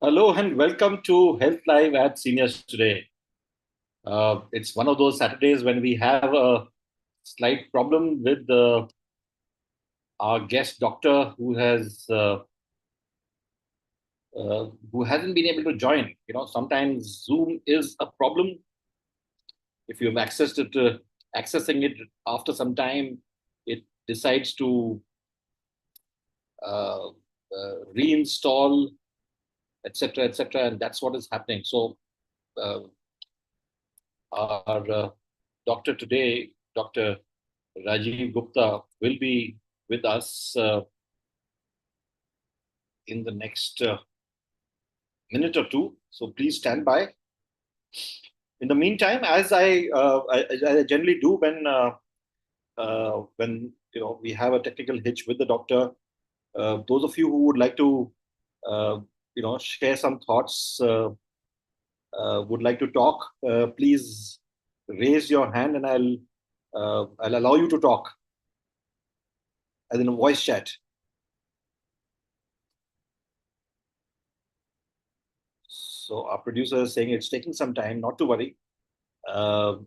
Hello and welcome to Health Live at Seniors Today. It's one of those Saturdays when we have a slight problem with our guest doctor who hasn't been able to join. Sometimes Zoom is a problem. If you've accessing it after some time, it decides to uh, reinstall, etc., etc., and that's what is happening. So. Our doctor today, Dr. Rajiv Gupta, will be with us in the next minute or two. So please stand by. In the meantime, as I generally do when we have a technical hitch with the doctor, those of you who would like to share some thoughts, would like to talk, please raise your hand and I'll allow you to talk as in a voice chat. So our producer is saying it's taking some time, not to worry. Yeah,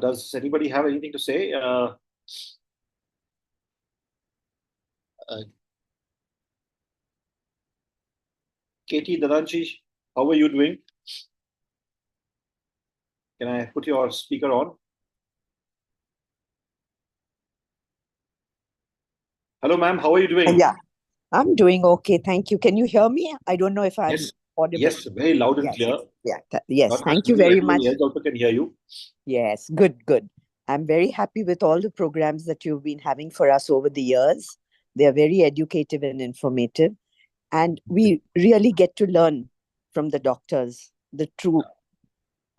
does anybody have anything to say? Katie Dadanchi, how are you doing? Can I put your speaker on? Hello, ma'am. How are you doing? Yeah, I'm doing okay. Thank you. Can you hear me? I don't know if I'm audible. Yes, very loud and clear. Yes. Thank you very much. Everybody else also can hear you. Yes, good. I'm very happy with all the programs that you've been having for us over the years. They are very educative and informative. And we really get to learn from the doctors the true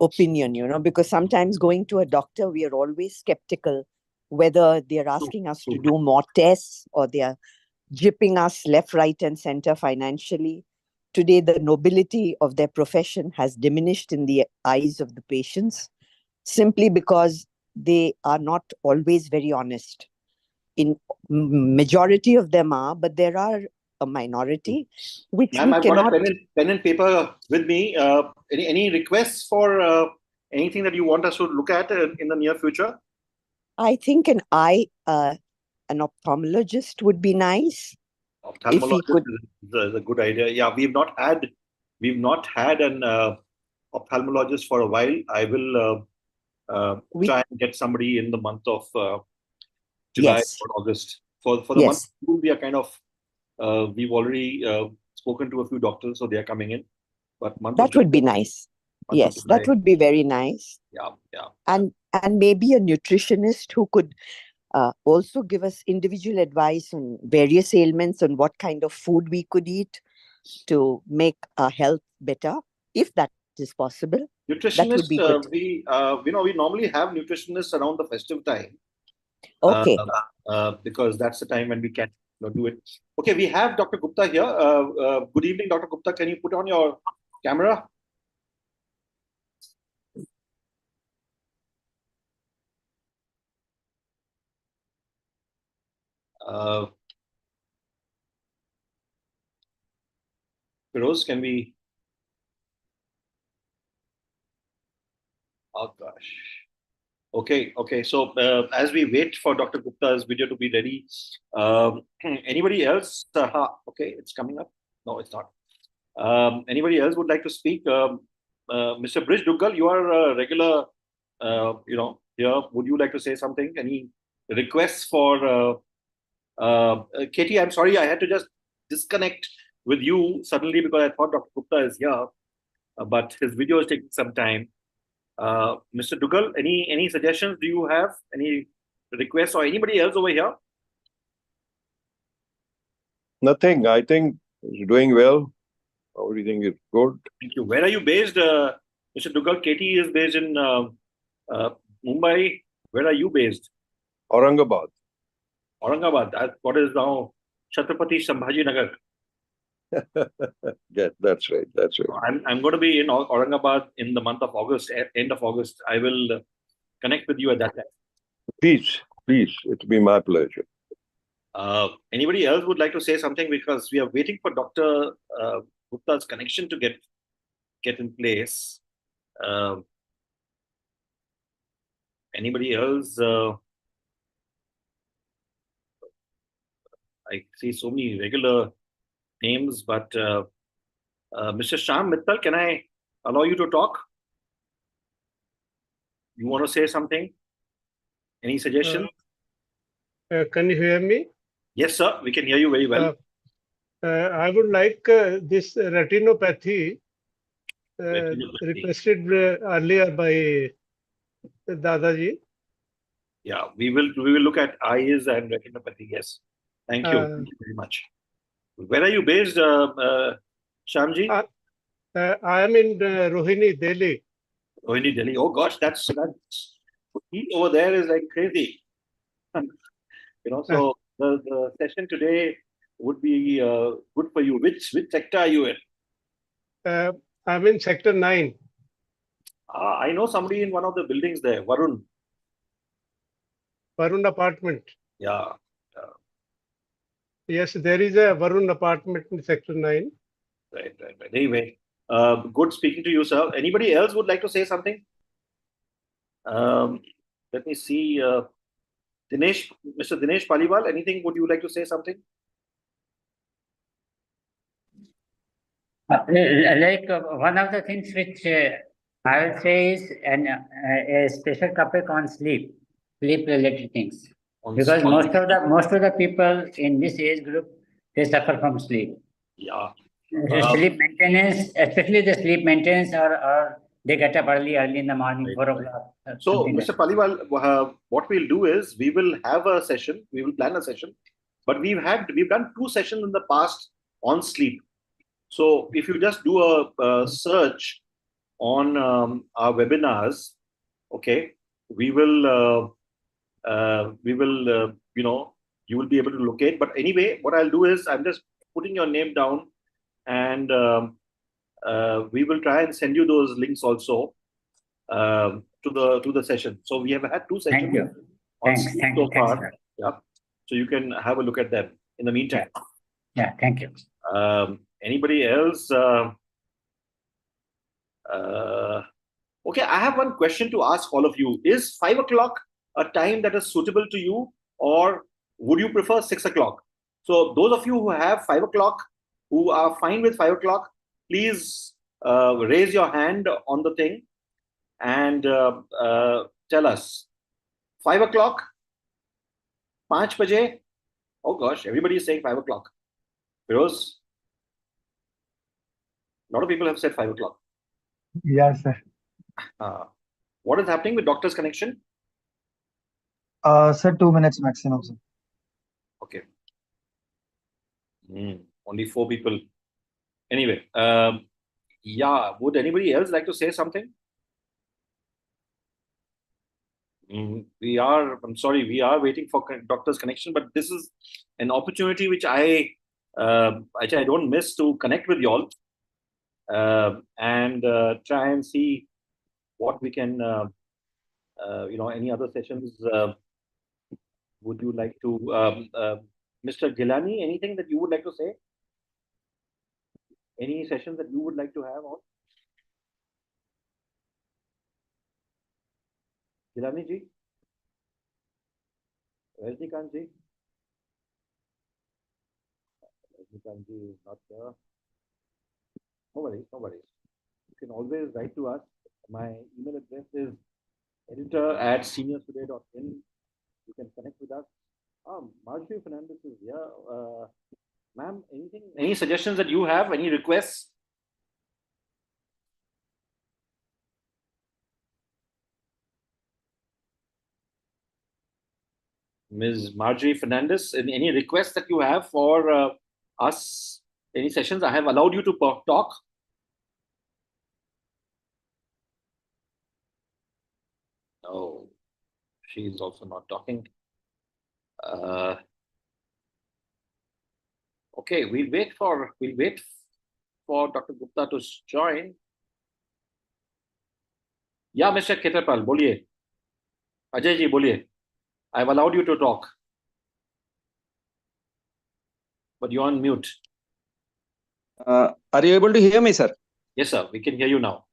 opinion, because sometimes going to a doctor, we are always skeptical whether they're asking us to do more tests or they are jipping us left, right, and center financially. Today, the nobility of their profession has diminished in the eyes of the patients simply because they are not always very honest. In majority of them are, but there are a minority which we I've cannot. got a pen and paper with me. Any requests for anything that you want us to look at in the near future? I think an ophthalmologist would be nice. Ophthalmologist is a good idea. Yeah, we've not had an ophthalmologist for a while. I will try and get somebody in the month of July or August. For the month of June, we are kind of we've already spoken to a few doctors, so they are coming in. But that would be nice. Yes, that would be very nice. Yeah. And maybe a nutritionist who could also give us individual advice on various ailments and what kind of food we could eat to make our health better, if that is possible. Nutritionists, we normally have nutritionists around the festive time. Okay. Because that's the time when we can do it. Okay, we have Dr. Gupta here. Good evening, Dr. Gupta. Can you put on your camera? Feroz, can we? Oh gosh. Okay. So as we wait for Dr. Gupta's video to be ready, anybody else? Okay, it's coming up. No, it's not. Anybody else would like to speak? Mr. Brij Duggal, you are a regular, here. Would you like to say something? Any requests for Katie? I'm sorry, I had to just disconnect with you suddenly because I thought Dr. Gupta is here, but his video is taking some time. Mr. Duggal, any suggestions do you have? Any requests or anybody else over here? Nothing. I think it's doing well. Everything is good. Thank you. Where are you based, Mr. Duggal? Katie is based in Mumbai. Where are you based? Aurangabad. What is now Chhatrapati Sambhaji Nagar. Yeah, that's right. I'm going to be in Aurangabad in the month of August, end of August. I will connect with you at that time. Please, it'll be my pleasure. Anybody else would like to say something, because we are waiting for Dr. Gupta's connection to get in place. Anybody else? I see so many regular names, but Mr. Sham Mittal, can I allow you to talk? You want to say something? Any suggestion? Can you hear me? Yes, sir. We can hear you very well. I would like this retinopathy requested earlier by Dadaji. Yeah, we will look at eyes and retinopathy. Yes. Thank you. Thank you very much. Where are you based, Shamji? I am in Rohini, Delhi. Rohini, Delhi. Oh gosh, that's heat over there is like crazy. So the session today would be good for you. Which sector are you in? I'm in Sector 9. I know somebody in one of the buildings there, Varun. Varun apartment. Yeah. Yes, there is a Varun apartment in Sector 9. Right. Anyway, good speaking to you, sir. Anybody else would like to say something? Let me see. Dinesh, Mr. Dinesh Paliwal, anything? Would you like to say something? One of the things which I will say is a special topic on sleep related things, because most of the people in this age group, they suffer from sleep. Yeah. Sleep maintenance, especially the sleep maintenance, or they get up early in the morning, 4 o'clock. So, Mr. Paliwal, what we'll do is we will have a session. We will plan a session, but we've done 2 sessions in the past on sleep. So, if you just do a search on our webinars, okay, you will you will be able to locate. But anyway, what I'll do is I'm just putting your name down, and we will try and send you those links also to the session. So we have had 2 sessions. Thank you. On sleep so far. Yeah. So you can have a look at them in the meantime. Yeah. Thank you. Anybody else? Okay, I have one question to ask all of you. Is 5 o'clock a time that is suitable to you, or would you prefer 6 o'clock? So those of you who have 5 o'clock, who are fine with 5 o'clock, please raise your hand on the thing and tell us. 5 o'clock? 5 baje? Oh gosh, everybody is saying 5 o'clock. Feroz? A lot of people have said 5 o'clock. Yes, sir. What is happening with doctor's connection? Sir, 2 minutes maximum, sir. Okay. Only 4 people. Anyway, yeah. Would anybody else like to say something? I'm sorry, we are waiting for doctor's connection, but this is an opportunity which I don't miss to connect with y'all and try and see what we can, any other sessions. Would you like to, Mr. Gilani, anything that you would like to say? Any sessions that you would like to have on? Gilani ji? Rajnikant ji? Rajnikant ji is not here. No worries. You can always write to us. My email address is editor@seniorstoday.in. You can connect with us. Marjorie Fernandez is here. Ma'am, any suggestions that you have? Any requests? Ms. Marjorie Fernandez, any requests that you have for us? Any sessions? I have allowed you to talk. No, she is also not talking. Okay, we'll wait for Dr. Gupta to join. Yeah, Mr. Keterpal, boliye. Ajay ji, boliye. I've allowed you to talk. but you're on mute. Are you able to hear me, sir? Yes, sir. We can hear you now.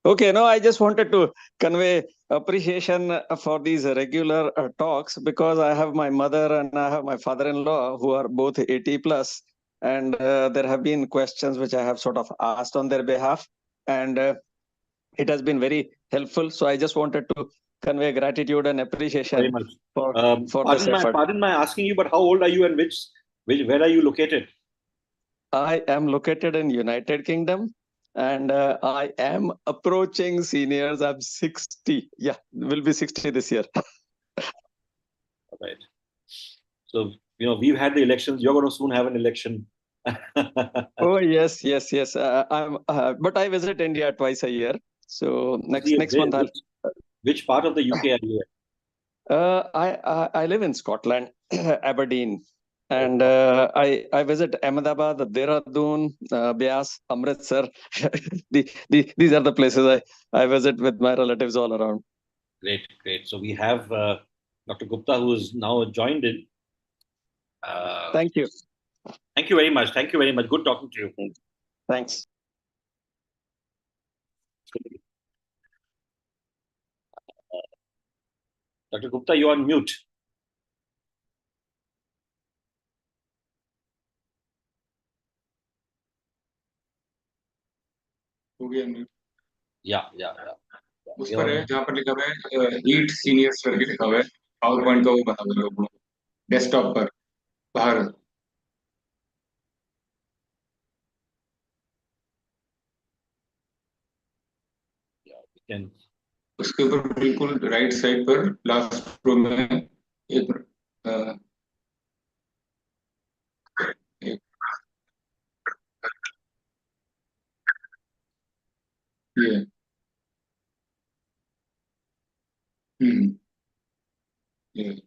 Okay, no, I just wanted to convey appreciation for these regular talks, because I have my mother and I have my father-in-law who are both 80 plus, and there have been questions which I have sort of asked on their behalf, and it has been very helpful. So I just wanted to convey gratitude and Very appreciation much. for this effort. Pardon my asking you, but how old are you and where are you located? I am located in United Kingdom, and I am approaching seniors. I'm 60. Yeah, will be 60 this year. Right. So, we've had the elections. You're going to soon have an election. Oh yes. But I visit India twice a year. So next month Which part of the UK are you in? I live in Scotland, Aberdeen, and I visit Ahmedabad, Dehradun, Beas, Amritsar. These are the places I visit with my relatives all around. Great. So we have Dr. Gupta, who is now joined in. Thank you. Thank you very much. Good talking to you. Thanks. Dr. Gupta, you're on mute. Yeah. उस पर है जहाँ पर लिखा हुआ है ईट seniors करके लिखा हुआ है पावर पॉइंट का वो बना हुआ है लोगों डेस्कटॉप पर बाहर उसके ऊपर बिल्कुल राइट साइड पर लास्ट रो में एक ये ये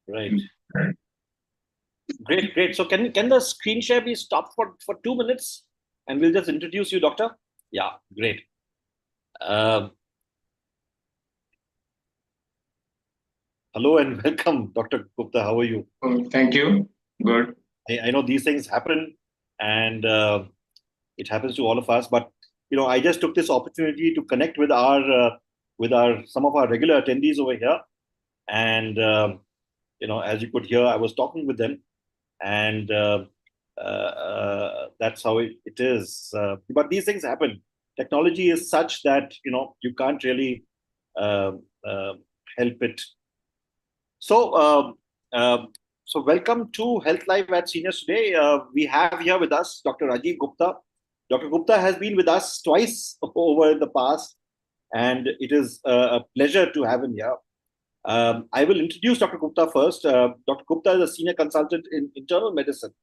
Right. Great. So can the screen share be stopped for 2 minutes, and we'll just introduce you, Doctor? Yeah, great. Hello and welcome, Dr. Gupta. How are you? Thank you. Good. I know these things happen, and it happens to all of us. But I just took this opportunity to connect with some of our regular attendees over here, and as you could hear, I was talking with them, and that's how it is. But these things happen. Technology is such that you can't really help it. So welcome to Health Live at Seniors today. We have here with us Dr. Rajiv Gupta. Dr. Gupta has been with us twice over the past, and it is a pleasure to have him here. I will introduce Dr. Gupta first. Dr. Gupta is a senior consultant in internal medicine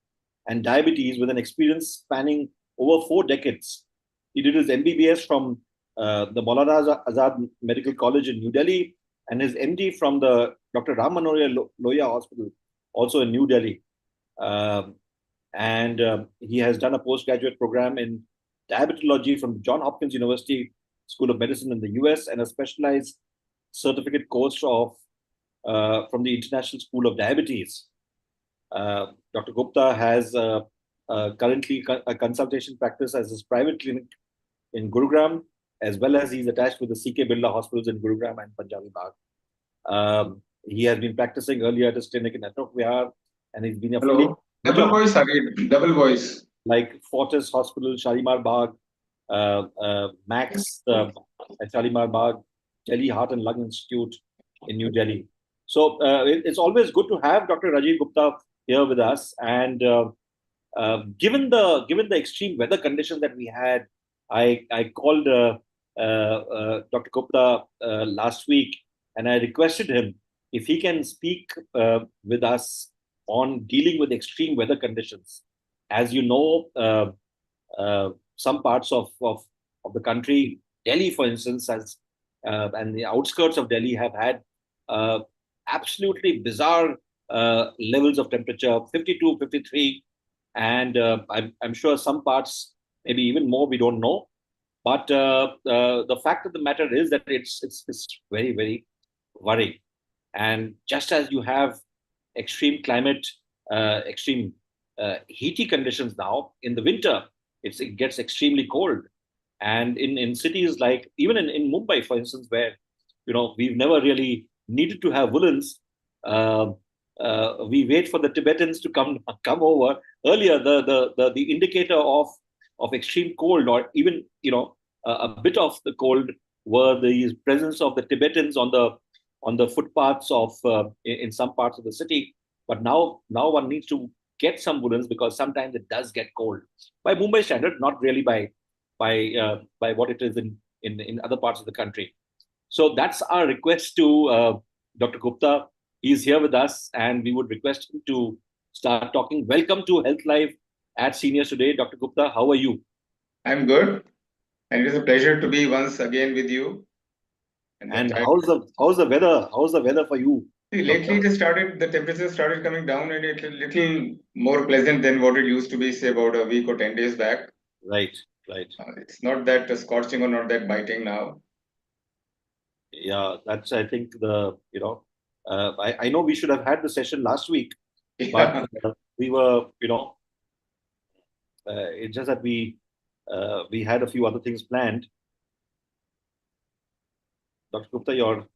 and diabetes with an experience spanning over 4 decades. He did his MBBS from the Maulana Azad Medical College in New Delhi, and his MD from the Dr. Ram Manohar Lohia Hospital, also in New Delhi. And he has done a postgraduate program in diabetology from Johns Hopkins University School of Medicine in the US, and a specialized certificate course from the International School of Diabetes. Dr. Gupta has currently a consultation practice as his private clinic in Gurugram, as well as he's attached with the CK Birla hospitals in Gurugram and Punjabi Bagh. He has been practicing earlier at his clinic in Atok Vihar, and he's been affiliated. Double voice. Like Fortis Hospital, Shalimar Bagh, Max at Shalimar Bagh, Delhi Heart and Lung Institute in New Delhi. So it's always good to have Dr. Rajiv Gupta here with us. And given the extreme weather conditions that we had, I called Dr. Gupta last week, and I requested him if he can speak with us on dealing with extreme weather conditions. As you know, some parts of the country, Delhi, for instance, and the outskirts of Delhi have had absolutely bizarre levels of temperature, 52, 53. And I'm sure some parts, maybe even more, we don't know. But the fact of the matter is that it's very, very worrying. And just as you have extreme climate, extreme heaty conditions now in the winter, it gets extremely cold. And in cities like even in Mumbai, for instance, where we've never really needed to have woolens, uh, we wait for the Tibetans to come over. Earlier, the indicator of extreme cold, or even a bit of the cold, were the presence of the Tibetans on the footpaths of in some parts of the city. But now one needs to get some woolens because sometimes it does get cold by Mumbai standard, not really by what it is in other parts of the country. So that's our request to Dr. Gupta. He's here with us, and we would request him to start talking. Welcome to Health Live at Seniors Today, Dr. Gupta. How are you? I'm good, and it is a pleasure to be once again with you. And how's the weather? How's the weather for you? Lately, the temperature started coming down, and it's a little more pleasant than what it used to be, say, about a week or 10 days back. Right, right. It's not that scorching or not that biting now. Yeah, that's, I think, I know we should have had the session last week, Yeah. but we were, it's just that we had a few other things planned. Dr. Gupta, your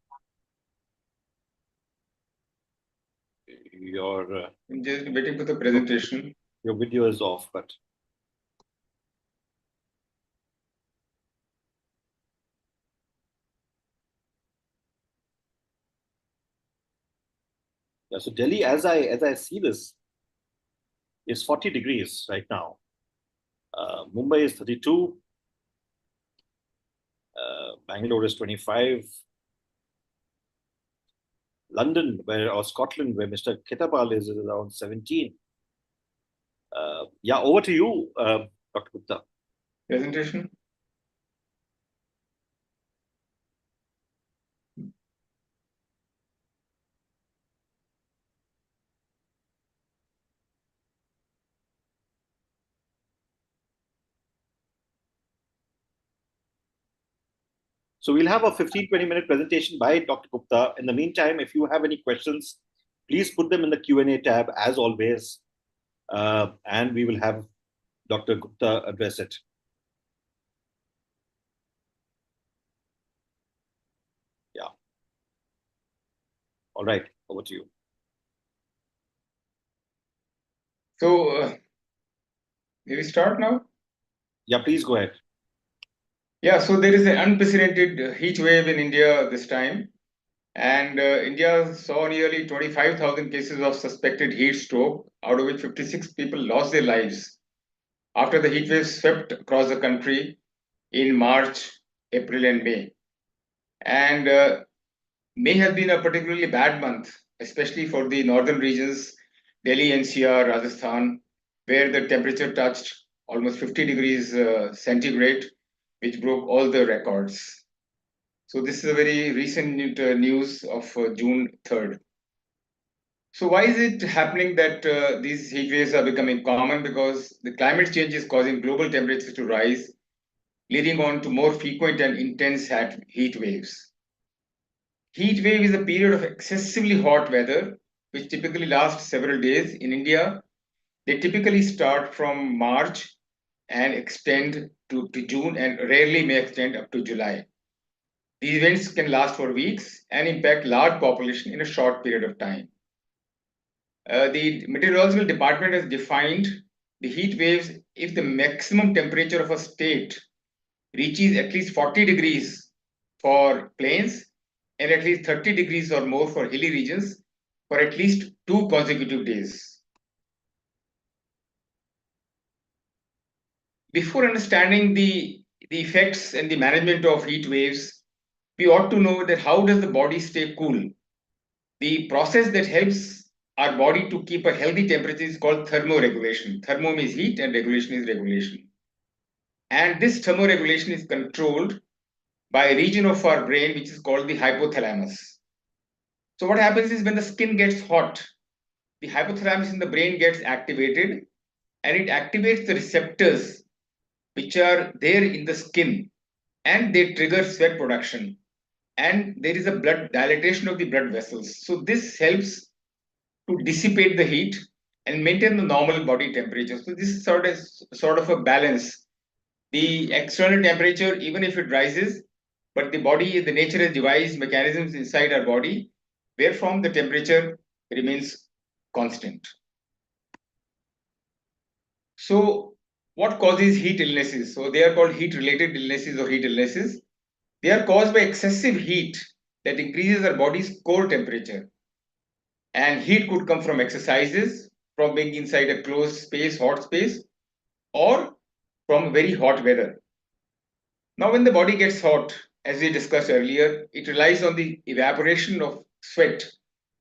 I'm just waiting for the presentation. Your video is off, but yeah. So Delhi, as I see this, is 40 degrees right now. Mumbai is 32. Bangalore is 25. London, or Scotland, where Mr. Kitapal is around 17. Yeah, over to you, Dr. Gupta. Presentation. So we'll have a 15-20 minute presentation by Dr. Gupta. In the meantime, if you have any questions, please put them in the Q&A tab as always, and we will have Dr. Gupta address it. Yeah. All right, over to you. So, may we start now? Yeah, please go ahead. Yeah, so there is an unprecedented heat wave in India this time. And India saw nearly 25,000 cases of suspected heat stroke, out of which 56 people lost their lives after the heat wave swept across the country in March, April, and May. And May has been a particularly bad month, especially for the northern regions, Delhi, NCR, Rajasthan, where the temperature touched almost 50 degrees centigrade, which broke all the records. So this is a very recent news of June 3rd. So why is it happening that these heat waves are becoming common? Because the climate change is causing global temperatures to rise, leading on to more frequent and intense heat waves. Heat wave is a period of excessively hot weather, which typically lasts several days. In India, they typically start from March and extend to June, and rarely may extend up to July. These events can last for weeks and impact large population in a short period of time. The meteorological department has defined the heat waves if the maximum temperature of a state reaches at least 40 degrees for plains and at least 30 degrees or more for hilly regions for at least 2 consecutive days. Before understanding the effects and the management of heat waves, we ought to know that how does the body stay cool? The process that helps our body to keep a healthy temperature is called thermoregulation. Thermo means heat and regulation is regulation. And this thermoregulation is controlled by a region of our brain which is called the hypothalamus. So what happens is when the skin gets hot, the hypothalamus in the brain gets activated, and it activates the receptors which are there in the skin, and they trigger sweat production, and there is a blood dilatation of the blood vessels. So this helps to dissipate the heat and maintain the normal body temperature. So this is sort of a balance. The external temperature, even if it rises, but the body, the nature has devised mechanisms inside our body where from the temperature remains constant. So what causes heat illnesses? So they are called heat related illnesses or heat illnesses. They are caused by excessive heat that increases our body's core temperature. And heat could come from exercises, from being inside a closed space, hot space, or from very hot weather. Now, when the body gets hot, as we discussed earlier, it relies on the evaporation of sweat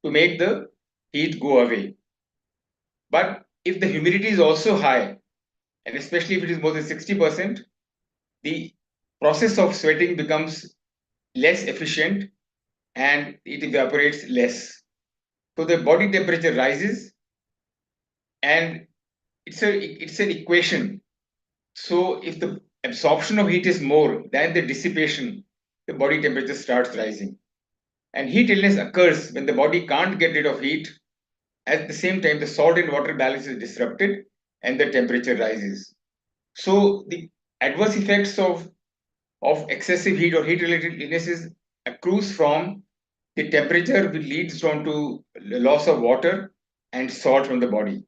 to make the heat go away. But if the humidity is also high, and especially if it is more than 60%, the process of sweating becomes less efficient and it evaporates less. So the body temperature rises, and it's an equation. So if the absorption of heat is more than the dissipation, the body temperature starts rising. And heat illness occurs when the body can't get rid of heat. At the same time, the salt and water balance is disrupted and the temperature rises. So the adverse effects of excessive heat or heat related illnesses accrues from the temperature, which leads on to loss of water and salt from the body.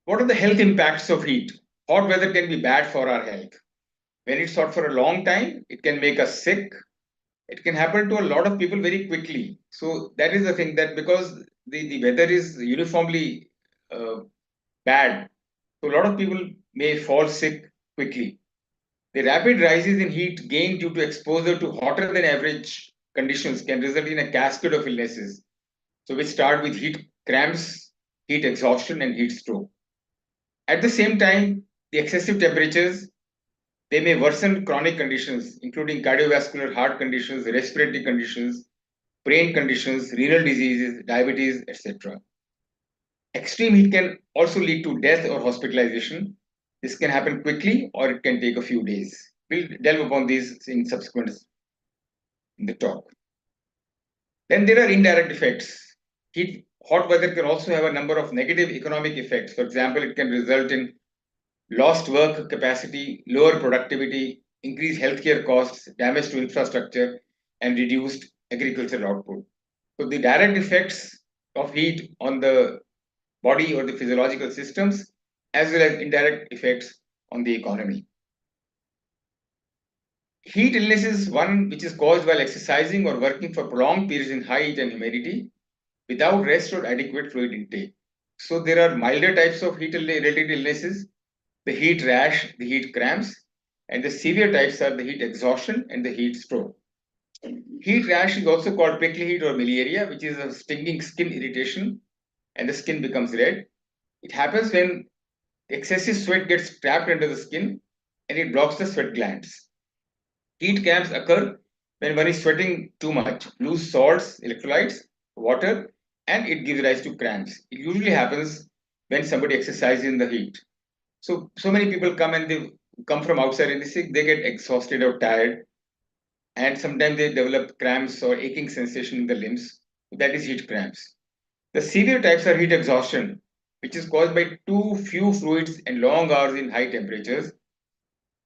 What are the health impacts of heat? Hot weather can be bad for our health. When it's hot for a long time, it can make us sick. It can happen to a lot of people very quickly. So that is the thing, that because the weather is uniformly bad, so a lot of people may fall sick quickly. The rapid rises in heat gained due to exposure to hotter than average conditions can result in a cascade of illnesses. So we start with heat cramps, heat exhaustion, and heat stroke. At the same time, the excessive temperatures, they may worsen chronic conditions, including cardiovascular, heart conditions, respiratory conditions, brain conditions, renal diseases, diabetes, etc. Extreme heat can also lead to death or hospitalization. This can happen quickly or it can take a few days. We'll delve upon these in subsequent in the talk. Then there are indirect effects. Hot weather can also have a number of negative economic effects. For example, it can result in lost work capacity, lower productivity, increased healthcare costs, damage to infrastructure, and reduced agricultural output. So the direct effects of heat on the body or the physiological systems, as well as indirect effects on the economy. Heat illness is one which is caused while exercising or working for prolonged periods in high heat and humidity without rest or adequate fluid intake. So there are milder types of heat-related illnesses, the heat rash, the heat cramps, and the severe types are the heat exhaustion and the heat stroke. Heat rash is also called prickly heat or miliaria, which is a stinging skin irritation and the skin becomes red. It happens when excessive sweat gets trapped under the skin and it blocks the sweat glands. Heat cramps occur when one is sweating too much, lose salts, electrolytes, water, and it gives rise to cramps. It usually happens when somebody exercises in the heat. So many people come and they come from outside and they get exhausted or tired, and sometimes they develop cramps or aching sensation in the limbs. That is heat cramps. The severe types are heat exhaustion, which is caused by too few fluids and long hours in high temperatures,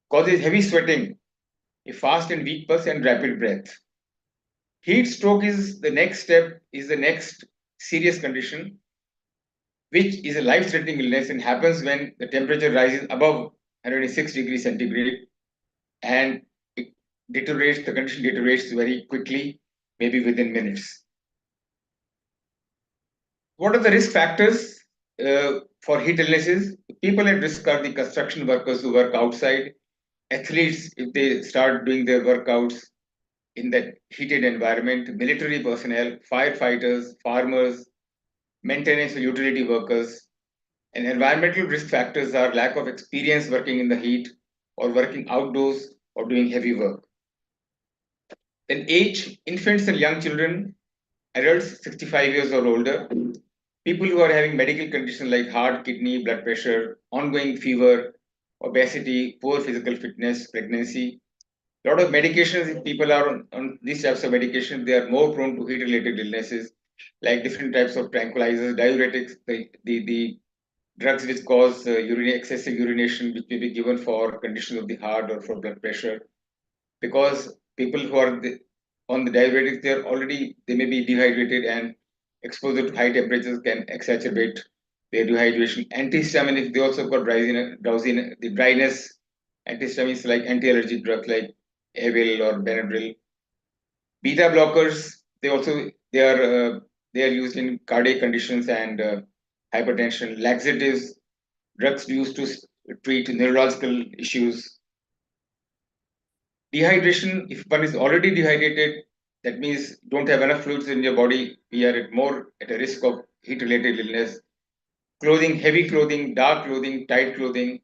causes heavy sweating, a fast and weak pulse, and rapid breath. Heat stroke is the next step, is the next serious condition, which is a life-threatening illness and happens when the temperature rises above 106 degrees centigrade and it deteriorates, the condition deteriorates very quickly, maybe within minutes. What are the risk factors for heat illnesses? People at risk are the construction workers who work outside, athletes if they start doing their workouts in that heated environment, military personnel, firefighters, farmers, maintenance or utility workers. And environmental risk factors are lack of experience working in the heat or working outdoors or doing heavy work. Then age, infants and young children, adults 65 years or older, people who are having medical conditions like heart, kidney, blood pressure, ongoing fever, obesity, poor physical fitness, pregnancy. A lot of medications, if people are on these types of medication, they are more prone to heat-related illnesses, like different types of tranquilizers, diuretics, the drugs which cause excessive urination, which may be given for conditions of the heart or for blood pressure. Because people who are on the diuretics, they may be dehydrated, and exposure to high temperatures can exacerbate their dehydration. Antihistamine, if they also got drowsiness, the dryness, antihistamines like anti-allergic drugs like Avil or Benadryl. Beta blockers, they are used in cardiac conditions and hypertension. Laxatives, drugs used to treat neurological issues. Dehydration, if one is already dehydrated, that means don't have enough fluids in your body, we are more at a risk of heat-related illness. Clothing, heavy clothing, dark clothing, tight clothing,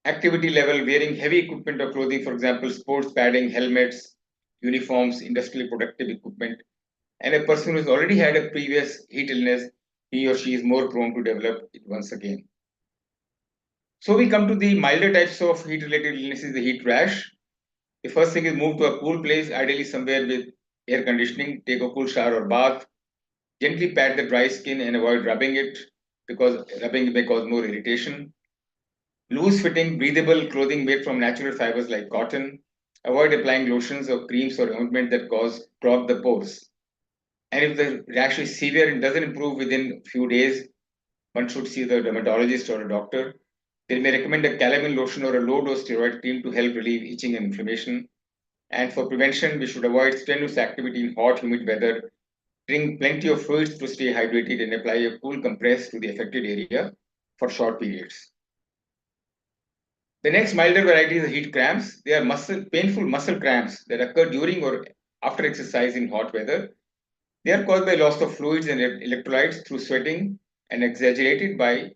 activity level, wearing heavy equipment or clothing, for example, sports padding, helmets, uniforms, industrial protective equipment, and a person who's already had a previous heat illness, he or she is more prone to develop it once again. So we come to the milder types of heat-related illnesses, the heat rash. The first thing is move to a cool place, ideally somewhere with air conditioning, take a cool shower or bath, gently pat the dry skin and avoid rubbing it because rubbing may cause more irritation. Loose fitting, breathable clothing made from natural fibers like cotton. Avoid applying lotions or creams or ointment that clog the pores. And if the rash is severe and doesn't improve within a few days, one should see the dermatologist or a doctor. They may recommend a calamine lotion or a low-dose steroid cream to help relieve itching and inflammation. And for prevention, we should avoid strenuous activity in hot, humid weather. Drink plenty of fluids to stay hydrated and apply a cool compress to the affected area for short periods. The next milder variety is the heat cramps. They are painful muscle cramps that occur during or after exercise in hot weather. They are caused by loss of fluids and electrolytes through sweating and exaggerated by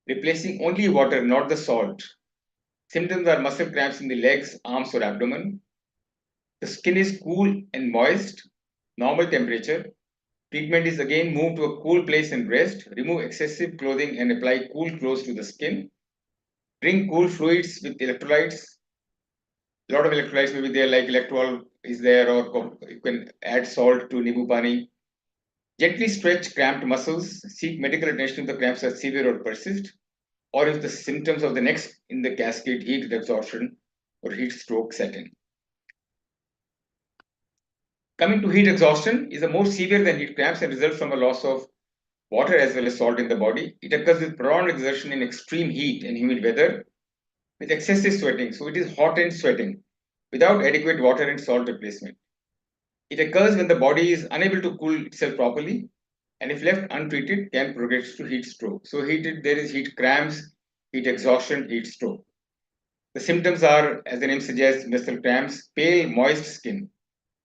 replacing only water, not the salt. Symptoms are muscle cramps in the legs, arms, or abdomen. The skin is cool and moist, normal temperature. Treatment is again move to a cool place and rest. Remove excessive clothing and apply cool clothes to the skin. Drink cool fluids with electrolytes. A lot of electrolytes may be there, like electrol is there, or you can add salt to Nibu Pani. Gently stretch cramped muscles. Seek medical attention if the cramps are severe or persist, or if the symptoms of the next in the cascade, heat absorption or heat stroke, set in. Coming to heat exhaustion is a more severe than heat cramps and results from a loss of water as well as salt in the body. It occurs with prolonged exertion in extreme heat and humid weather with excessive sweating. So it is hot and sweating without adequate water and salt replacement. It occurs when the body is unable to cool itself properly, and if left untreated can progress to heat stroke. So there is heat cramps, heat exhaustion, heat stroke. The symptoms are, as the name suggests, muscle cramps, pale, moist skin,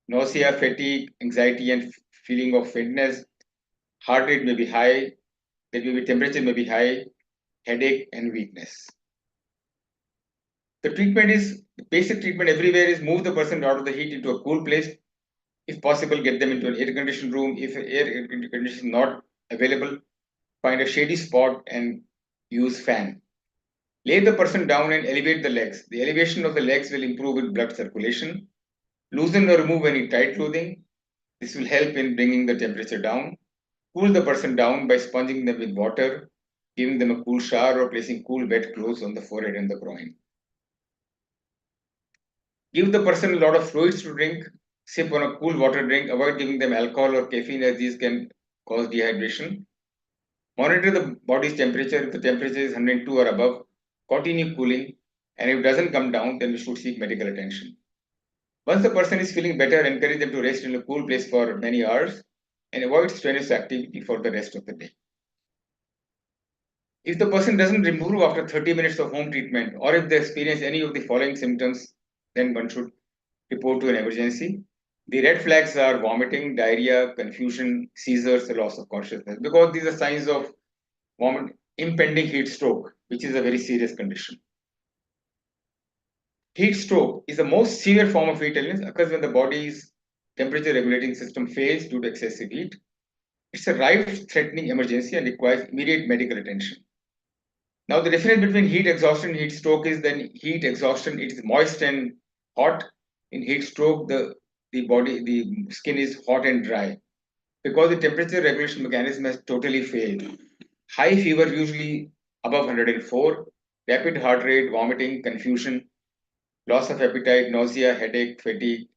nausea, fatigue, anxiety, and feeling of faintness. Heart rate may be high, temperature may be high, headache, and weakness. The basic treatment everywhere is move the person out of the heat into a cool place. If possible, get them into an air-conditioned room. If air conditioning is not available, find a shady spot and use fan. Lay the person down and elevate the legs. The elevation of the legs will improve with blood circulation. Loosen or remove any tight clothing. This will help in bringing the temperature down. Cool the person down by sponging them with water, giving them a cool shower, or placing cool wet clothes on the forehead and the groin. Give the person a lot of fluids to drink. Sip on a cool water drink. Avoid giving them alcohol or caffeine, as these can cause dehydration. Monitor the body's temperature. If the temperature is 102 or above, continue cooling. And if it doesn't come down, then we should seek medical attention. Once the person is feeling better, encourage them to rest in a cool place for many hours and avoid strenuous activity for the rest of the day. If the person doesn't improve after 30 minutes of home treatment, or if they experience any of the following symptoms, then one should report to an emergency. The red flags are vomiting, diarrhea, confusion, seizures, loss of consciousness, because these are signs of impending heat stroke, which is a very serious condition. Heat stroke is the most severe form of heat illness, occurs when the body's temperature regulating system fails due to excessive heat. It's a life-threatening emergency and requires immediate medical attention. Now, the difference between heat exhaustion and heat stroke is that in heat exhaustion, it is moist and hot. In heat stroke, the skin is hot and dry because the temperature regulation mechanism has totally failed. High fever, usually above 104, rapid heart rate, vomiting, confusion, loss of appetite, nausea, headache, fatigue,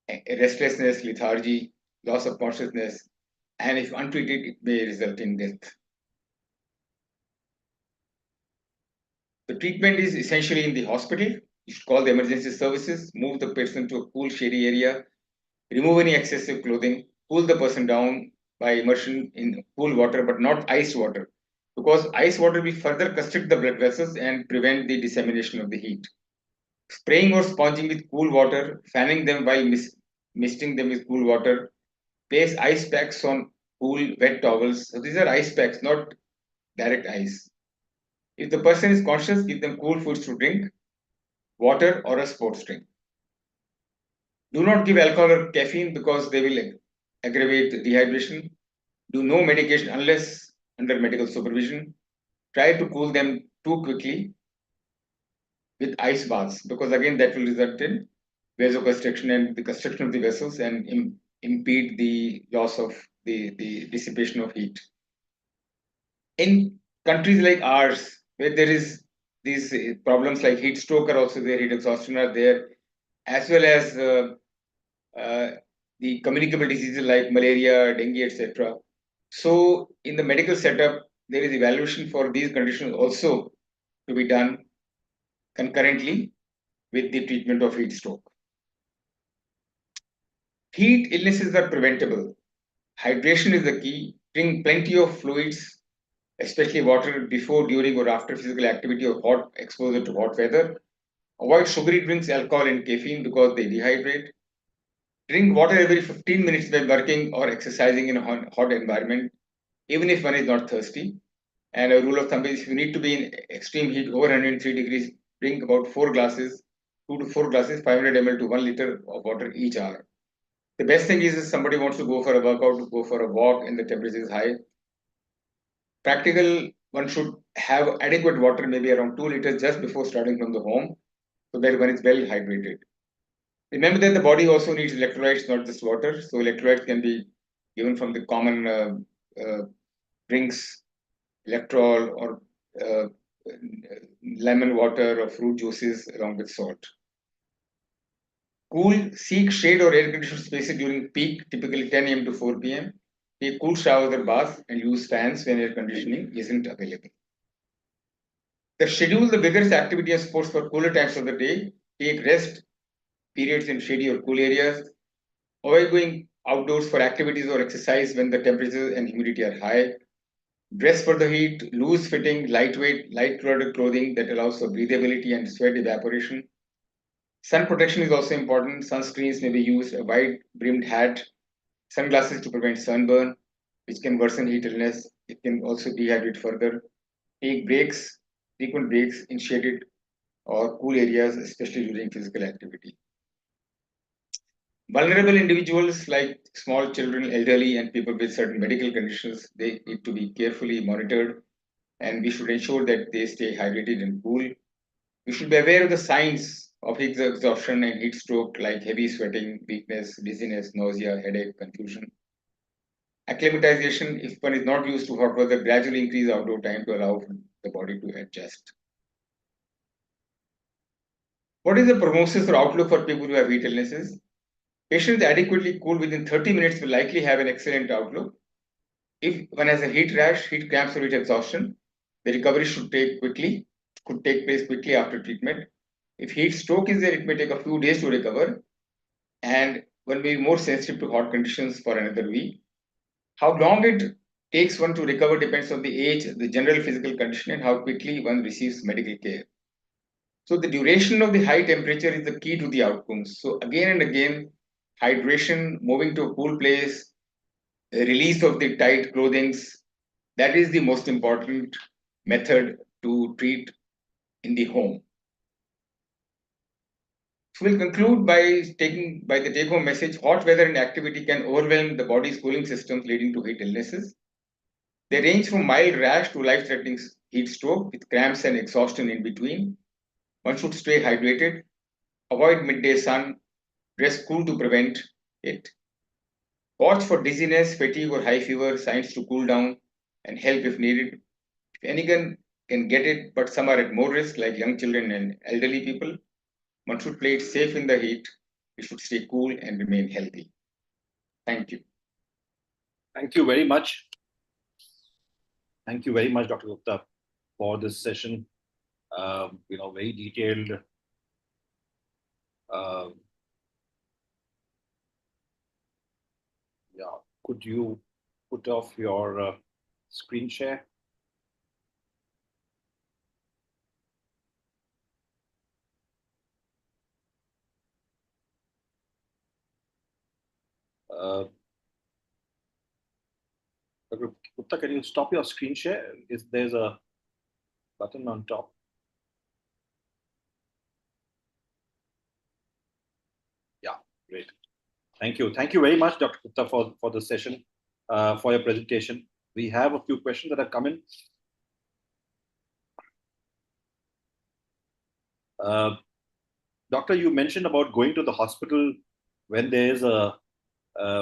restlessness, lethargy, loss of consciousness, and if untreated, it may result in death. The treatment is essentially in the hospital. You should call the emergency services, move the person to a cool, shady area, remove any excessive clothing, cool the person down by immersion in cool water, but not ice water, because ice water will further constrict the blood vessels and prevent the dissemination of the heat. Spraying or sponging with cool water, fanning them while misting them with cool water, place ice packs on cool, wet towels. So these are ice packs, not direct ice. If the person is conscious, give them cool foods to drink, water or a sports drink. Do not give alcohol or caffeine because they will aggravate dehydration. Do no medication unless under medical supervision. Try to cool them too quickly with ice baths because again that will result in vasoconstriction and the constriction of the vessels and impede the loss of the dissipation of heat. In countries like ours, where there is these problems like heat stroke are also there, heat exhaustion are there, as well as the communicable diseases like malaria, dengue, etc. So, in the medical setup, there is evaluation for these conditions also to be done concurrently with the treatment of heat stroke. Heat illnesses are preventable. Hydration is the key. Drink plenty of fluids, especially water before, during, or after physical activity or hot exposure to hot weather. Avoid sugary drinks, alcohol, and caffeine because they dehydrate. Drink water every 15 minutes while working or exercising in a hot environment, even if one is not thirsty. And a rule of thumb is if you need to be in extreme heat over 103 degrees, drink about 4 glasses, 2 to 4 glasses, 500 ml to 1 liter of water each hour. The best thing is if somebody wants to go for a workout, to go for a walk and the temperature is high. Practical, one should have adequate water, maybe around 2 liters just before starting from the home, so that one is well hydrated. Remember that the body also needs electrolytes, not just water. So electrolytes can be given from the common drinks, electrol or lemon water or fruit juices along with salt. Cool, seek shade or air conditioned spaces during peak, typically 10 a.m. to 4 p.m. Take cool showers or baths and use fans when air conditioning isn't available. Schedule the vigorous activity and sports for cooler times of the day. Take rest periods in shady or cool areas. Avoid going outdoors for activities or exercise when the temperature and humidity are high. Dress for the heat, loose fitting, lightweight, light colored clothing that allows for breathability and sweat evaporation. Sun protection is also important. Sunscreens may be used, a wide brimmed hat, sunglasses to prevent sunburn, which can worsen heat illness. It can also dehydrate further. Take breaks, frequent breaks in shaded or cool areas, especially during physical activity. Vulnerable individuals like small children, elderly, and people with certain medical conditions, they need to be carefully monitored, and we should ensure that they stay hydrated and cool. We should be aware of the signs of heat exhaustion and heat stroke like heavy sweating, weakness, dizziness, nausea, headache, confusion. Acclimatization, if one is not used to hot weather, gradually increase outdoor time to allow the body to adjust. What is the prognosis or outlook for people who have heat illnesses? Patients adequately cool within 30 minutes will likely have an excellent outlook. If one has a heat rash, heat cramps, or heat exhaustion, the recovery could take place quickly after treatment. If heat stroke is there, it may take a few days to recover, and one may be more sensitive to hot conditions for another week. How long it takes one to recover depends on the age, the general physical condition, and how quickly one receives medical care. So the duration of the high temperature is the key to the outcomes. So again and again, hydration, moving to a cool place, release of the tight clothings, that is the most important method to treat in the home. So we'll conclude by the take-home message: hot weather and activity can overwhelm the body's cooling systems, leading to heat illnesses. They range from mild rash to life-threatening heat stroke with cramps and exhaustion in between. One should stay hydrated, avoid midday sun, dress cool to prevent it. Watch for dizziness, fatigue, or high fever signs to cool down and help if needed. If anyone can get it, but some are at more risk, like young children and elderly people, one should play it safe in the heat. We should stay cool and remain healthy. Thank you. Thank you very much. Thank you very much, Dr. Gupta, for this session. Very detailed. Yeah, could you put off your screen share? Dr. Gupta, can you stop your screen share? There's a button on top. Yeah, great. Thank you. Thank you very much, Dr. Gupta, for the session, for your presentation. We have a few questions that have come in. Doctor, you mentioned about going to the hospital when there is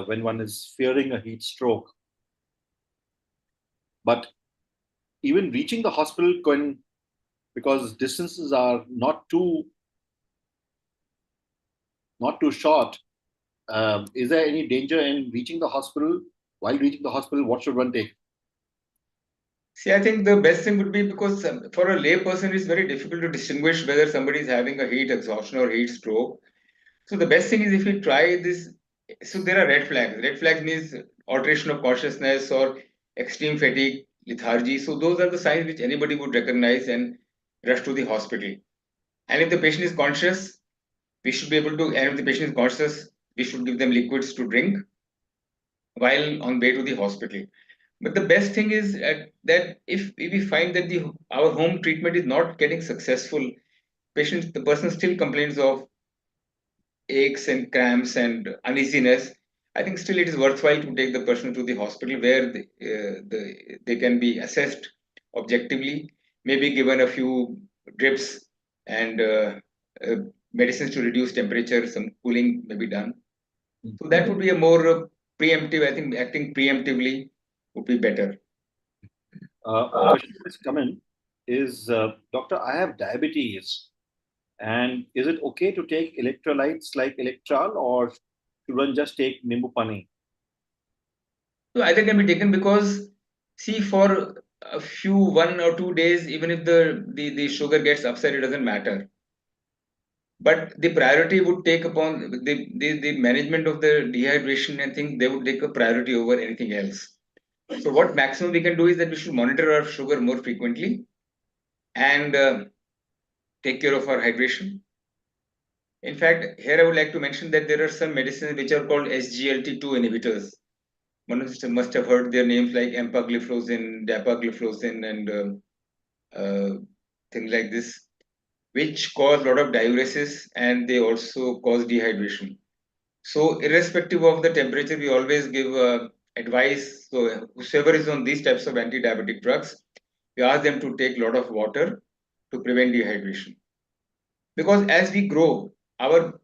when one is fearing a heat stroke. But even reaching the hospital because distances are not too short, is there any danger in reaching the hospital? While reaching the hospital, what should one take? See, I think the best thing would be, because for a lay person, it's very difficult to distinguish whether somebody is having a heat exhaustion or heat stroke. So the best thing is if you try this. So there are red flags. Red flags means alteration of consciousness or extreme fatigue, lethargy. So those are the signs which anybody would recognize and rush to the hospital. And if the patient is conscious, we should be able to. And if the patient is conscious, we should give them liquids to drink while on way to the hospital. But the best thing is that if we find that our home treatment is not getting successful, the person still complains of aches and cramps and uneasiness, I think still it is worthwhile to take the person to the hospital where they can be assessed objectively, maybe given a few drips and uh, medicines to reduce temperature, some cooling may be done. So that would be a more preemptive. I think acting preemptively would be better. A question that's come in is, Doctor, I have diabetes, and is it okay to take electrolytes like Electral, or should one just take Nimbu Pani? So either can be taken, because see, for a few 1 or 2 days, even if the sugar gets upset, it doesn't matter. But the priority would take upon the management of the dehydration and things, they would take a priority over anything else. So what maximum we can do is that we should monitor our sugar more frequently and take care of our hydration. In fact, here I would like to mention that there are some medicines which are called SGLT2 inhibitors. One of you must have heard their names like empagliflozin, dapagliflozin, and things like this, which cause a lot of diuresis and they also cause dehydration. So, irrespective of the temperature, we always give advice. So, whoever is on these types of anti-diabetic drugs, we ask them to take a lot of water to prevent dehydration. Because as we grow, our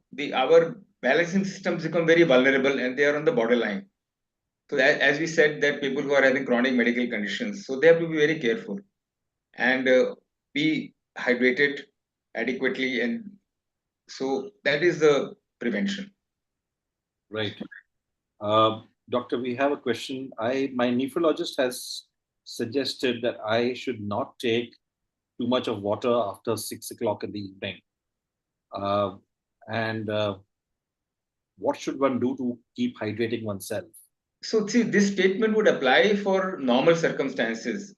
balancing systems become very vulnerable and they are on the borderline. So as we said, that people who are having chronic medical conditions, so they have to be very careful and be hydrated adequately, and so that is the prevention. Right. Doctor, we have a question. My nephrologist has suggested that I should not take too much of water after 6 o'clock in the evening. And what should one do to keep hydrating oneself? So see, this statement would apply for normal circumstances.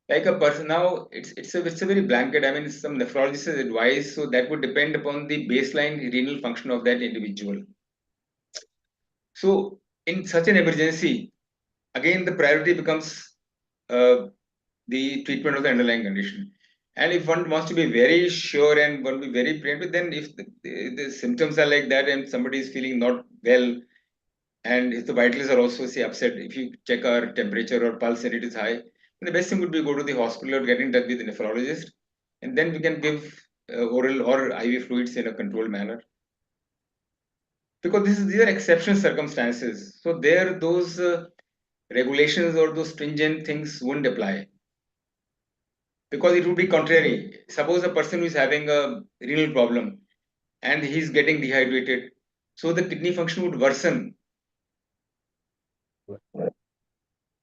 Like a person now, it's a very blanket. I mean, some nephrologist's advice, so that would depend upon the baseline renal function of that individual. So in such an emergency, again the priority becomes the treatment of the underlying condition. And if one wants to be very sure and want to be very preemptive, then if the symptoms are like that and somebody is feeling not well, and if the vitals are also say upset, if you check our temperature or pulse and it is high, then the best thing would be go to the hospital or get in touch with the nephrologist, and then we can give oral or IV fluids in a controlled manner. Because these are exceptional circumstances, so there those regulations or those stringent things wouldn't apply, because it would be contrary. Suppose a person who is having a renal problem and he's getting dehydrated, so the kidney function would worsen.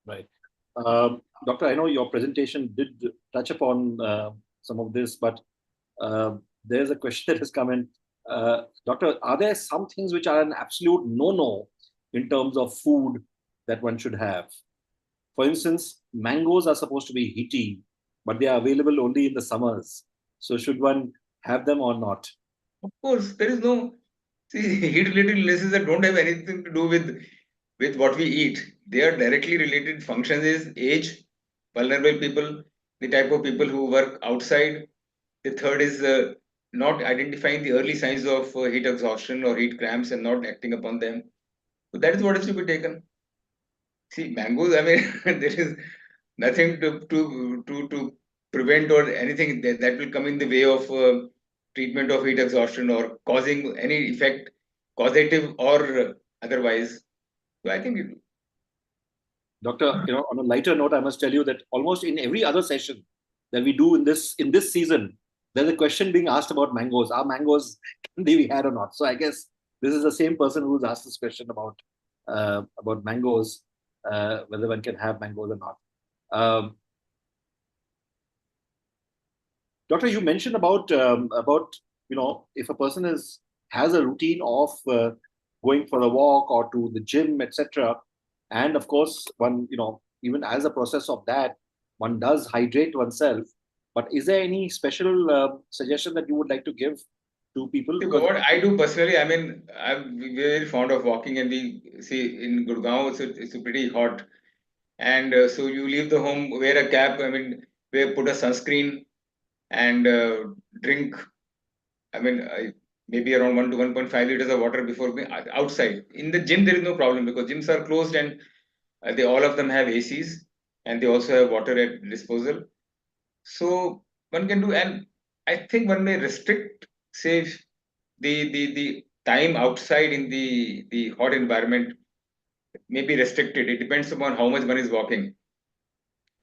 Right. Doctor, I know your presentation did touch upon some of this, but there's a question that has come in. Doctor, are there some things which are an absolute no-no in terms of food that one should have? For instance, mangoes are supposed to be heaty, but they are available only in the summers. So should one have them or not? Of course, there is no heat-related illnesses that don't have anything to do with what we eat. They are directly related functions is age, vulnerable people, the type of people who work outside. The third is not identifying the early signs of heat exhaustion or heat cramps and not acting upon them. So that is what is to be taken. See, mangoes, I mean, there is nothing to prevent or anything that will come in the way of treatment of heat exhaustion or causing any effect, causative or otherwise. So I think Doctor, on a lighter note, I must tell you that almost in every other session that we do in this season, there's a question being asked about mangoes. Are mangoes can they be had or not? So I guess this is the same person who's asked this question about mangoes, whether one can have mangoes or not. Doctor, you mentioned about if a person has a routine of going for a walk or to the gym, etc. And of course, one even as a process of that, one does hydrate oneself. But is there any special suggestion that you would like to give to people? Because what I do personally, I mean, I'm very fond of walking, and we see in Gurgaon it's pretty hot, and so you leave the home, wear a cap. I mean, put a sunscreen and drink. I mean, maybe around 1 to 1.5 liters of water before going outside. In the gym, there is no problem because gyms are closed and they all of them have ACs and they also have water at disposal. So one can do, and I think one may restrict, say, the time outside in the hot environment may be restricted. It depends upon how much one is walking.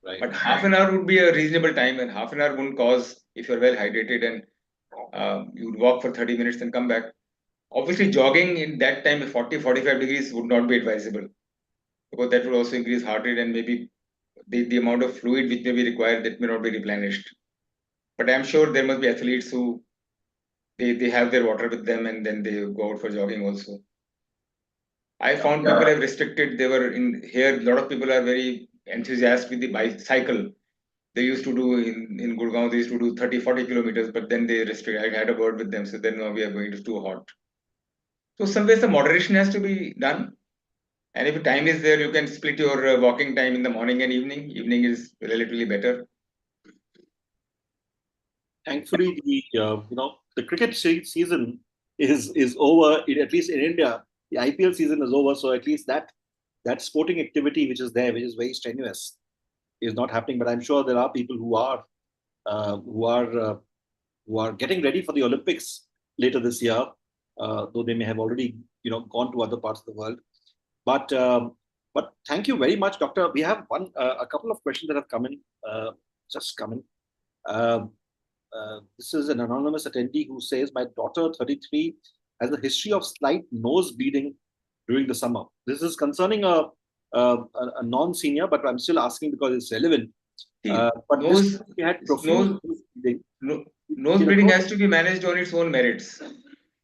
right. But half an hour would be a reasonable time, and half an hour wouldn't cause if you're well hydrated and you would walk for 30 minutes and come back. Obviously, jogging in that time, 40-45 degrees would not be advisable because that will also increase heart rate and maybe the amount of fluid which may be required that may not be replenished. But I'm sure there must be athletes who they have their water with them and then they go out for jogging also. I found people have restricted. They were in here. A lot of people are very enthusiastic with the bicycle. They used to do in Gurgaon, they used to do 30-40 kilometers, but then they restrict. I had a word with them, so then now we are going to too hot. So somewhere the moderation has to be done. And if time is there, you can split your walking time in the morning and evening. Evening is relatively better. Thankfully, the cricket season is over. At least in India, the IPL season is over. So at least that sporting activity which is there, which is very strenuous, is not happening. But I'm sure there are people who are getting ready for the Olympics later this year, though they may have already gone to other parts of the world. But thank you very much, Doctor. We have a couple of questions that have come in, just come in. This is an anonymous attendee who says, my daughter, 33, has a history of slight nose bleeding during the summer. This is concerning a non-senior, but I'm still asking because it's relevant. But nose, she had profuse nose bleeding. Nose bleeding has to be managed on its own merits.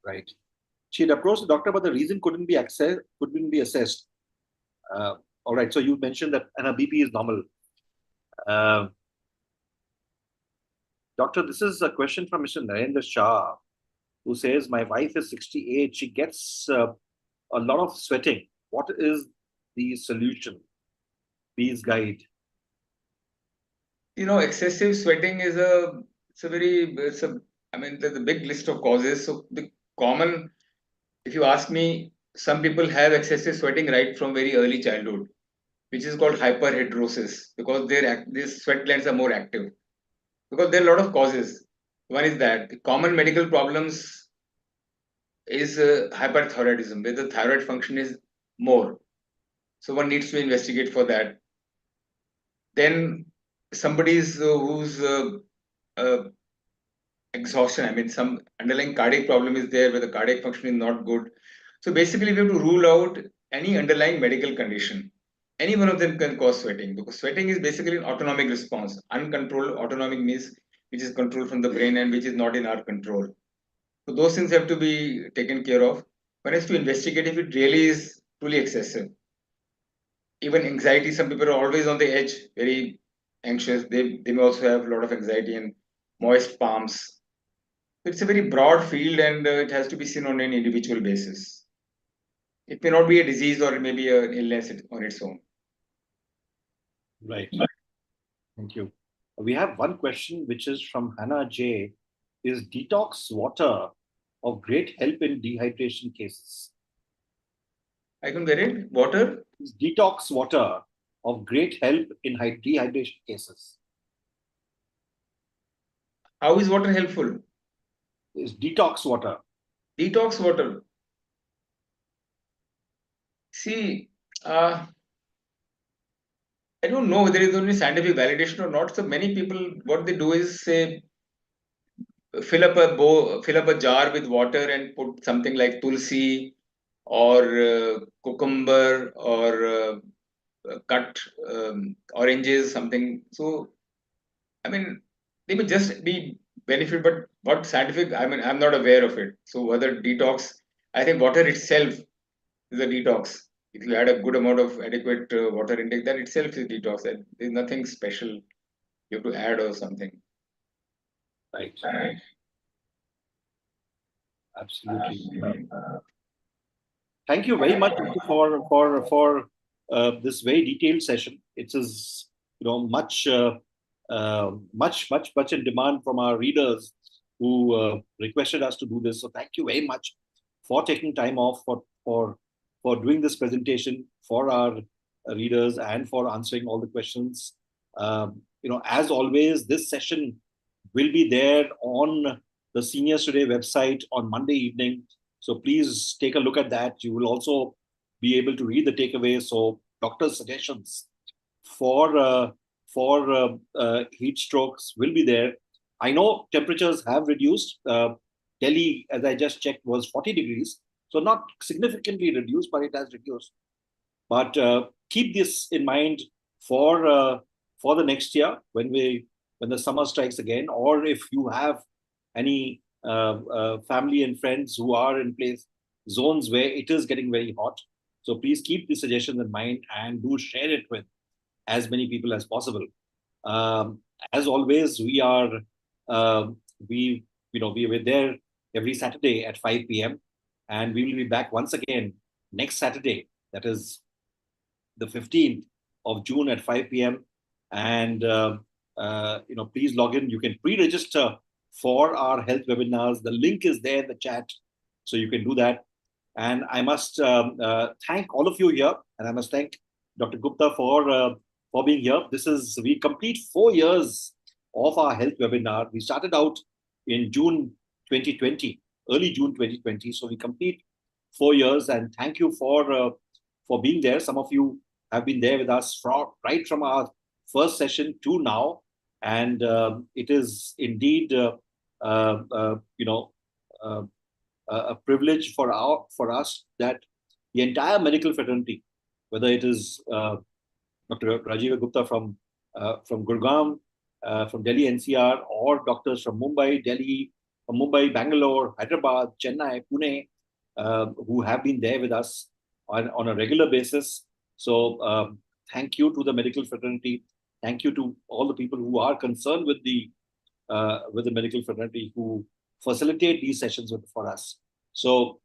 Right. She had approached the doctor, but the reason couldn't be assessed. All right. So you mentioned that, and her BP is normal. Doctor, this is a question from Mr. Narendra Shah, who says, my wife is 68. She gets a lot of sweating. What is the solution? Please guide. Excessive sweating is a there's a big list of causes. So the common, if you ask me, some people have excessive sweating right from very early childhood, which is called hyperhidrosis, because these sweat glands are more active. Because there are a lot of causes. One is that the common medical problems is hyperthyroidism, where the thyroid function is more. So one needs to investigate for that. Then somebody's who's exhaustion. Some underlying cardiac problem is there where the cardiac function is not good. So basically, we have to rule out any underlying medical condition. Any one of them can cause sweating, because sweating is basically an autonomic response. Uncontrolled autonomic means which is controlled from the brain and which is not in our control. So those things have to be taken care of. One has to investigate if it really is truly excessive. Even anxiety, some people are always on the edge, very anxious. They may also have a lot of anxiety and moist palms. It's a very broad field, and it has to be seen on an individual basis. It may not be a disease, or it may be an illness on its own. Right. Thank you. We have one question which is from Hannah J. Is detox water of great help in dehydration cases? I can get it. Water? Is detox water of great help in dehydration cases? How is water helpful? Is detox water. Detox water. See, I don't know whether there is only scientific validation or not. So many people, what they do is say, fill up a jar with water and put something like tulsi or cucumber or cut oranges, something. So, they may just be benefit, but what scientific, I'm not aware of it. So whether detox, I think water itself is a detox. If you had a good amount of adequate water intake, that itself is detox. There's nothing special you have to add or something. Right. Absolutely. Thank you very much for this very detailed session. It is much in demand from our readers who requested us to do this. So thank you very much for taking time off for doing this presentation for our readers and for answering all the questions. As always, this session will be there on the Seniors Today website on Monday evening. So please take a look at that. You will also be able to read the takeaways. So doctor's suggestions for heat strokes will be there. I know temperatures have reduced. Delhi, as I just checked, was 40 degrees. So not significantly reduced, but it has reduced. But keep this in mind for the next year when the summer strikes again, or if you have any family and friends who are in place zones where it is getting very hot. So please keep the suggestions in mind and do share it with as many people as possible. As always, we are there every Saturday at 5 p.m. and we will be back once again next Saturday, that is the 15th of June at 5 p.m. And please log in. You can pre-register for our health webinars. The link is there in the chat, so you can do that. And I must thank all of you here, and I must thank Dr. Gupta for being here. We complete 4 years of our health webinar. We started out in June 2020, early June 2020. So we complete 4 years, and thank you for being there. Some of you have been there with us right from our first session to now, and it is indeed a privilege for us that the entire medical fraternity, whether it is Dr. Rajiva Gupta from Gurgaon, from Delhi NCR, or doctors from Mumbai, Delhi, Bangalore, Hyderabad, Chennai, Pune, who have been there with us on a regular basis. So thank you to the medical fraternity. Thank you to all the people who are concerned with the medical fraternity, who facilitate these sessions for us. So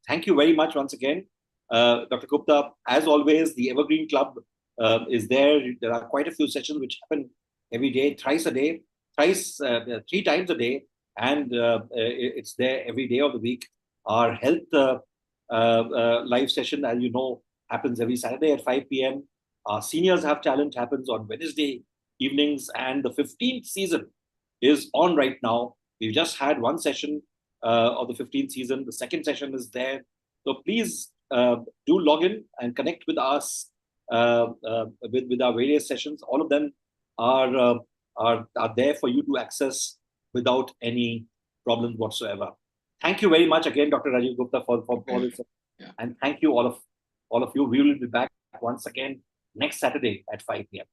thank you very much once again. Dr. Gupta, as always, the Evergreen Club is there. There are quite a few sessions which happen every day, thrice a day. three times a day, and it's there every day of the week. Our health live session, as you know, happens every Saturday at 5 p.m. Our seniors have challenge happens on Wednesday evenings, and the 15th season is on right now. We've just had one session of the 15th season. The second session is there. So please do log in and connect with us with our various sessions. All of them are there for you to access without any problems whatsoever. Thank you very much again, Dr. Rajiv Gupta, for all this. Yeah. And thank you all of you. We will be back once again next Saturday at 5 p.m.